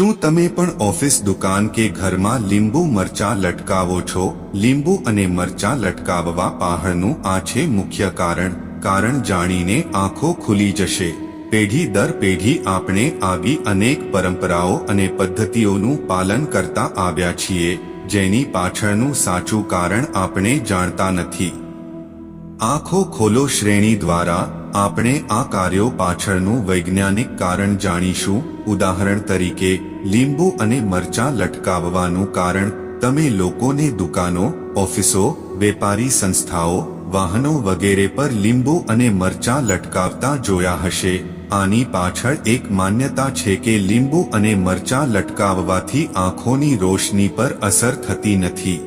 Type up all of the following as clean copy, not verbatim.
શું તમે પણ ઓફિસ દુકાન કે ઘરમાં લીંબુ મરચાં લટકાવો છો? લીંબુ અને મરચાં લટકાવવા પાછળનું આ છે મુખ્ય કારણ જાણીને આંખો ખુલી જશે। પેઢી દર પેઢી આપણે આવી અનેક પરંપરાઓ અને પદ્ધતિઓનું પાલન કરતા આવ્યા છીએ, જેની પાછળનું સાચું કારણ આપણે જાણતા નથી। આંખો ખોલો શ્રેણી દ્વારા આપણે આ કાર્યો પાછળનું વૈજ્ઞાનિક કારણ જાણીશું। ઉદાહરણ તરીકે, લીંબુ અને મરચાં લટકાવવાનું કારણ તમે લોકોને દુકાનો, ઓફિસો, વેપારી સંસ્થાઓ, વાહનો વગેરે પર લીંબુ અને મરચાં લટકાવતા જોયા હશે। આની પાછળ એક માન્યતા છે કે લીંબુ અને મરચાં લટકાવવાથી આંખોની રોશની પર અસર થતી નથી,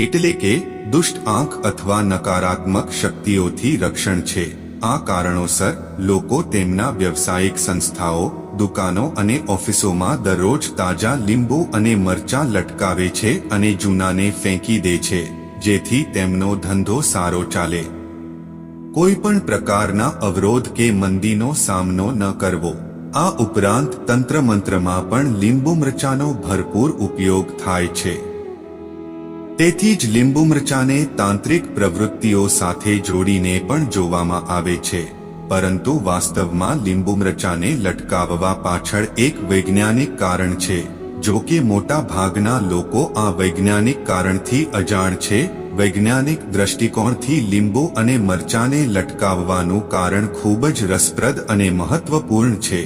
એટલે કે દુષ્ટ આંખ અથવા નકારાત્મક શક્તિઓથી રક્ષણ છે। આ કારણોસર લોકો તેમના વ્યવસાયિક સંસ્થાઓ, દુકાનો અને ઓફિસોમાં દરરોજ તાજા લીંબુ અને મરચાં લટકાવે છે અને જૂનાને ફેંકી દે છે, જેથી તેમનો ધંધો સારો ચાલે। કોઈ પણ પ્રકારના અવરોધ કે મંદીનો સામનો ન કરવો। આ ઉપરાંત તંત્ર મંત્રમાં પણ લીંબુ મરચાંનો ભરપૂર ઉપયોગ થાય છે। તેથી જ લીંબુ મરચાંને તાંત્રિક પ્રવૃત્તિઓ સાથે જોડીને પણ જોવામાં આવે છે, પરંતુ વાસ્તવમાં લીંબુ મરચાંને લટકાવવા પાછળ એક વૈજ્ઞાનિક કારણ છે। જો કે મોટા ભાગના લોકો આ વૈજ્ઞાનિક કારણથી અજાણ છે। વૈજ્ઞાનિક દ્રષ્ટિકોણથી લીંબુ અને મરચાંને લટકાવવાનું કારણ ખૂબ જ રસપ્રદ અને મહત્વપૂર્ણ છે।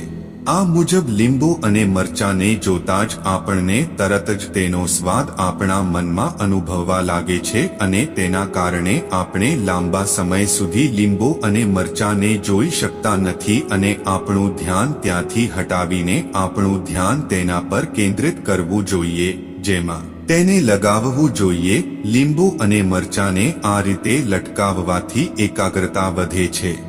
આ મુજબ લીંબુ અને મરચાંને જોતા જ આપણને તરત જ તેનો સ્વાદ આપણા મનમાં અનુભવવા લાગે છે અને તેના કારણે આપણે લાંબા સમય સુધી લીંબુ અને મરચાંને જોઈ શકતા નથી અને આપણું ધ્યાન ત્યાંથી હટાવીને આપણું ધ્યાન તેના પર કેન્દ્રિત કરવું જોઈએ, જેમાં તેને લગાવવું જોઈએ। લીંબુ અને મરચાંને આ રીતે લટકાવવાથી એકાગ્રતા વધે છે।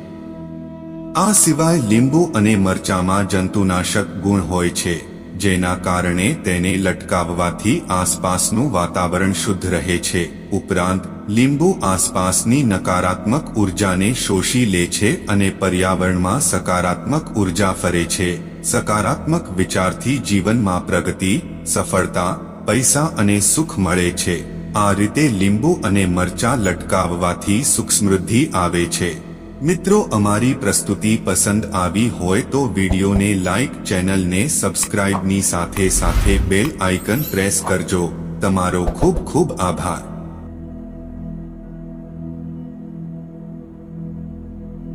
આ સિવાય લીંબુ અને મરચાંમાં જંતુનાશક ગુણ હોય છે, જેના કારણે તેને લટકાવવાથી આસપાસનું વાતાવરણ શુદ્ધ રહે છે। ઉપરાંત લીંબુ આસપાસની નકારાત્મક ઉર્જાને શોષી લે છે અને પર્યાવરણમાં સકારાત્મક ઉર્જા ફરે છે। સકારાત્મક વિચારથી જીવનમાં પ્રગતિ, સફળતા, પૈસા અને સુખ મળે છે। આ રીતે લીંબુ અને મરચાં લટકાવવાથી સુખ સમૃદ્ધિ આવે છે। મિત્રો, અમારી પ્રસ્તુતિ પસંદ આવી હોય તો વિડીયોને લાઇક, ચેનલને સબસ્ક્રાઇબની સાથે સાથે બેલ આઇકન પ્રેસ કરજો। તમારો ખૂબ ખૂબ આભાર।